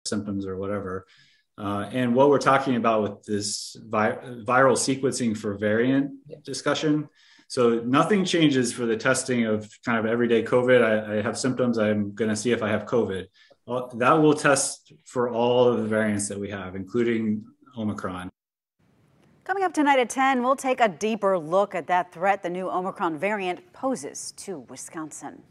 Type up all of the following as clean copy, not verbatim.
symptoms or whatever. And what we're talking about with this viral sequencing for variant discussion. So nothing changes for the testing of kind of everyday COVID. I have symptoms. I'm going to see if I have COVID. Well, that will test for all of the variants that we have, including Omicron. Coming up tonight at 10, we'll take a deeper look at that threat the new Omicron variant poses to Wisconsin.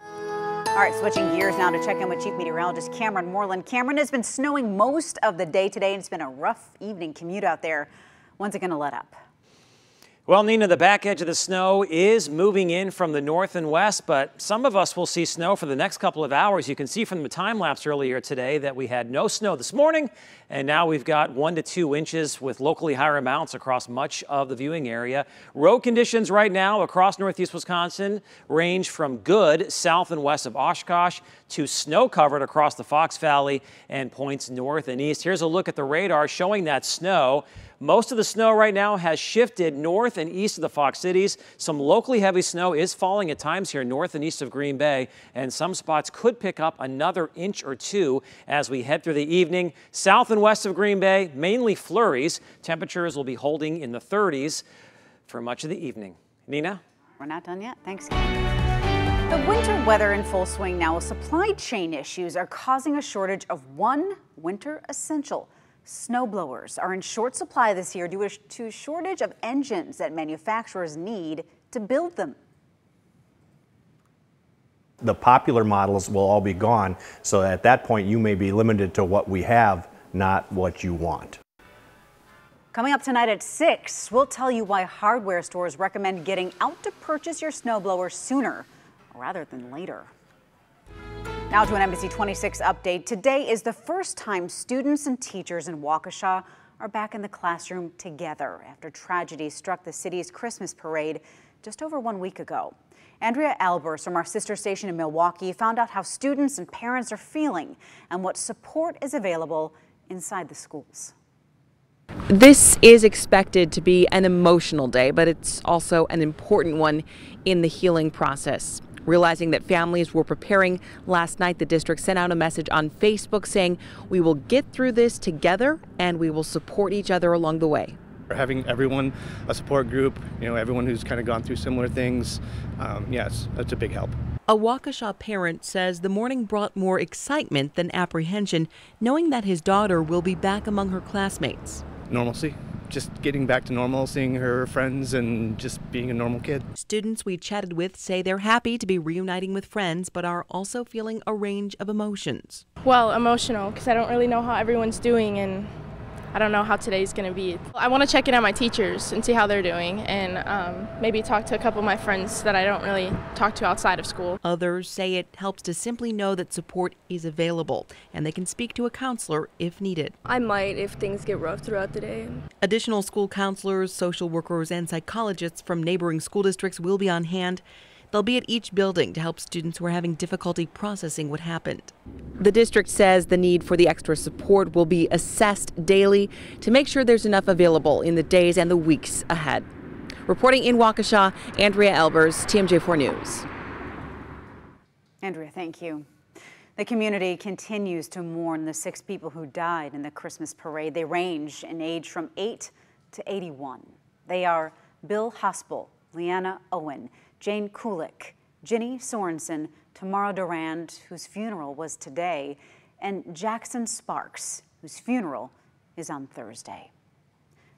All right, switching gears now to check in with Chief Meteorologist Cameron Moreland. Cameron, has been snowing most of the day today, and it's been a rough evening commute out there. When's it going to let up? Well, Nina, the back edge of the snow is moving in from the north and west, but some of us will see snow for the next couple of hours. You can see from the time lapse earlier today that we had no snow this morning, and now we've got 1 to 2 inches with locally higher amounts across much of the viewing area. Road conditions right now across northeast Wisconsin range from good south and west of Oshkosh to snow covered across the Fox Valley and points north and east. Here's a look at the radar showing that snow. Most of the snow right now has shifted north and east of the Fox cities. Some locally heavy snow is falling at times here north and east of Green Bay, and some spots could pick up another inch or 2 as we head through the evening. South and west of Green Bay, mainly flurries. Temperatures will be holding in the 30s for much of the evening. Nina? We're not done yet. Thanks. The winter weather in full swing now. Supply chain issues are causing a shortage of one winter essential. Snowblowers are in short supply this year due to a shortage of engines that manufacturers need to build them. The popular models will all be gone, so at that point you may be limited to what we have, not what you want. Coming up tonight at 6, we'll tell you why hardware stores recommend getting out to purchase your snowblower sooner rather than later. Now to an NBC 26 update. Today is the first time students and teachers in Waukesha are back in the classroom together after tragedy struck the city's Christmas parade just over 1 week ago. Andrea Albers from our sister station in Milwaukee found out how students and parents are feeling and what support is available inside the schools. This is expected to be an emotional day, but it's also an important one in the healing process. Realizing that families were preparing last night, the district sent out a message on Facebook saying, "We will get through this together and we will support each other along the way." Having everyone, a support group, everyone who's kind of gone through similar things, yes, that's a big help. A Waukesha parent says the morning brought more excitement than apprehension, knowing that his daughter will be back among her classmates. Normalcy. Just getting back to normal, seeing her friends and just being a normal kid. Students we chatted with say they're happy to be reuniting with friends, but are also feeling a range of emotions. Well, emotional, because I don't really know how everyone's doing and I don't know how today's going to be. I want to check in on my teachers and see how they're doing and maybe talk to a couple of my friends that I don't really talk to outside of school. Others say it helps to simply know that support is available and they can speak to a counselor if needed. I might if things get rough throughout the day. Additional school counselors, social workers, and psychologists from neighboring school districts will be on hand. They'll be at each building to help students who are having difficulty processing what happened. The district says the need for the extra support will be assessed daily to make sure there's enough available in the days and the weeks ahead. Reporting in Waukesha, Andrea Albers, TMJ4 News. Andrea, thank you. The community continues to mourn the 6 people who died in the Christmas parade. They range in age from 8 to 81. They are Bill Hospel, Leanna Owen, Jane Kulik, Ginny Sorensen, Tamara Durand, whose funeral was today, and Jackson Sparks, whose funeral is on Thursday.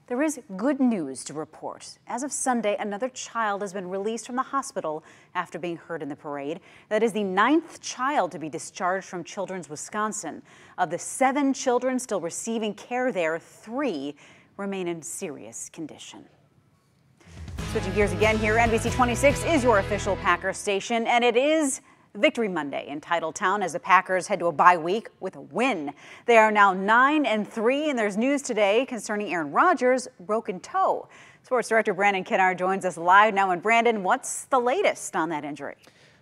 There is good news to report. As of Sunday, another child has been released from the hospital after being hurt in the parade. That is the 9th child to be discharged from Children's Wisconsin. Of the 7 children still receiving care there, 3 remain in serious condition. Switching gears again here, NBC 26 is your official Packers station, and it is Victory Monday in Titletown as the Packers head to a bye week with a win. They are now 9-3, and there's news today concerning Aaron Rodgers' broken toe. Sports director Brandon Kennard joins us live now. And Brandon, what's the latest on that injury?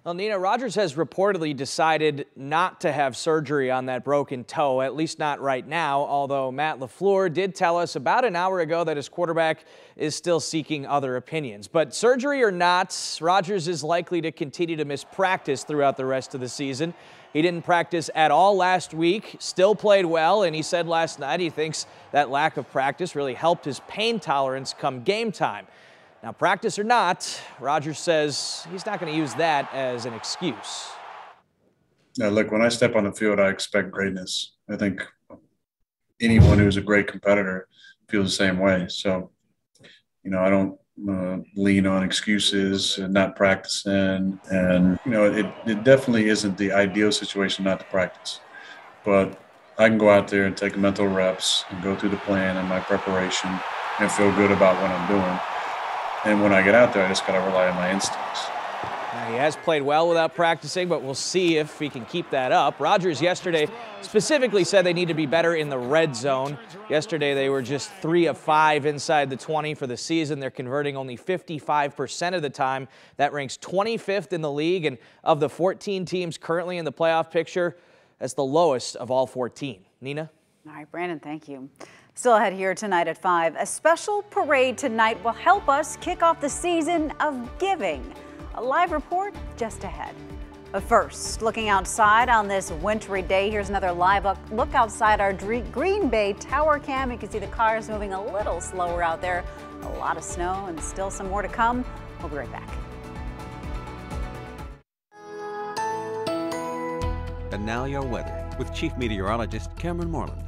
Well, Nina, Rodgers has reportedly decided not to have surgery on that broken toe, at least not right now, although Matt LaFleur did tell us about an hour ago that his quarterback is still seeking other opinions. But surgery or not, Rodgers is likely to continue to miss practice throughout the rest of the season. He didn't practice at all last week, still played well, and he said last night he thinks that lack of practice really helped his pain tolerance come game time. Now, practice or not, Rogers says he's not going to use that as an excuse. Yeah, look, when I step on the field, I expect greatness. I think anyone who's a great competitor feels the same way. So, I don't lean on excuses and not practicing. And, it definitely isn't the ideal situation not to practice. But I can go out there and take mental reps and go through the plan and my preparation and feel good about what I'm doing. And when I get out there, I just got to rely on my instincts. Now, he has played well without practicing, but we'll see if he can keep that up. Rogers yesterday specifically said they need to be better in the red zone. Yesterday, they were just 3 of 5 inside the 20 for the season. They're converting only 55% of the time. That ranks 25th in the league, and of the 14 teams currently in the playoff picture, that's the lowest of all 14. Nina? All right, Brandon, thank you. Still ahead here tonight at 5. A special parade tonight will help us kick off the season of giving. A live report just ahead. But first, looking outside on this wintry day, here's another live look outside our Green Bay Tower Cam. You can see the cars moving a little slower out there. A lot of snow and still some more to come. We'll be right back. And now your weather with Chief Meteorologist Cameron Moreland.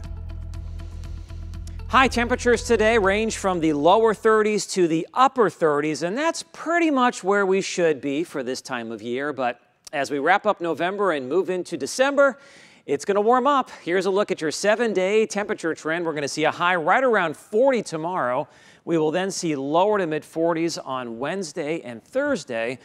High temperatures today range from the lower 30s to the upper 30s, and that's pretty much where we should be for this time of year. But as we wrap up November and move into December, it's going to warm up. Here's a look at your 7-day temperature trend. We're going to see a high right around 40 tomorrow. We will then see lower to mid 40s on Wednesday and Thursday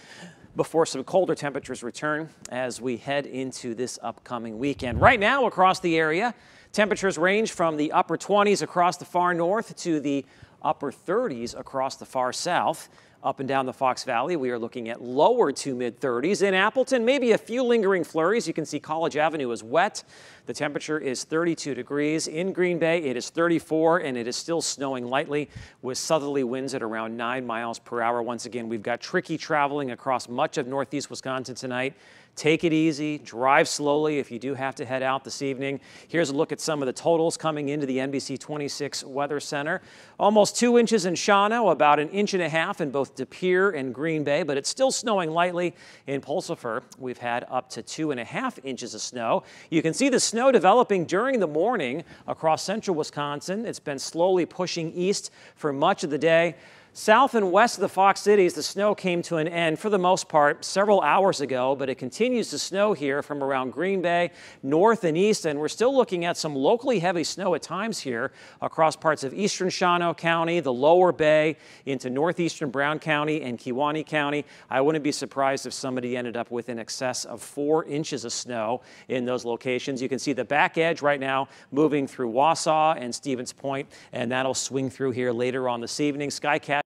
before some colder temperatures return as we head into this upcoming weekend. Right now across the area, temperatures range from the upper 20s across the far north to the upper 30s across the far south. Up and down the Fox Valley, we are looking at lower to mid 30s. In Appleton, maybe a few lingering flurries. You can see College Avenue is wet. The temperature is 32 degrees. In Green Bay, it is 34, and it is still snowing lightly with southerly winds at around 9 miles per hour. Once again, we've got tricky traveling across much of northeast Wisconsin tonight. Take it easy, drive slowly if you do have to head out this evening. Here's a look at some of the totals coming into the NBC 26 Weather Center. Almost 2 inches in Shawano, about 1.5 inches in both De Pere and Green Bay, but it's still snowing lightly in Pulsifer. We've had up to 2.5 inches of snow. You can see the snow developing during the morning across central Wisconsin. It's been slowly pushing east for much of the day. South and west of the Fox Cities, the snow came to an end for the most part several hours ago, but it continues to snow here from around Green Bay, north and east, and we're still looking at some locally heavy snow at times here across parts of eastern Shawano County, the lower Bay, into northeastern Brown County and Kewaunee County. I wouldn't be surprised if somebody ended up with in excess of 4 inches of snow in those locations. You can see the back edge right now moving through Wausau and Stevens Point, and that'll swing through here later on this evening. Skycast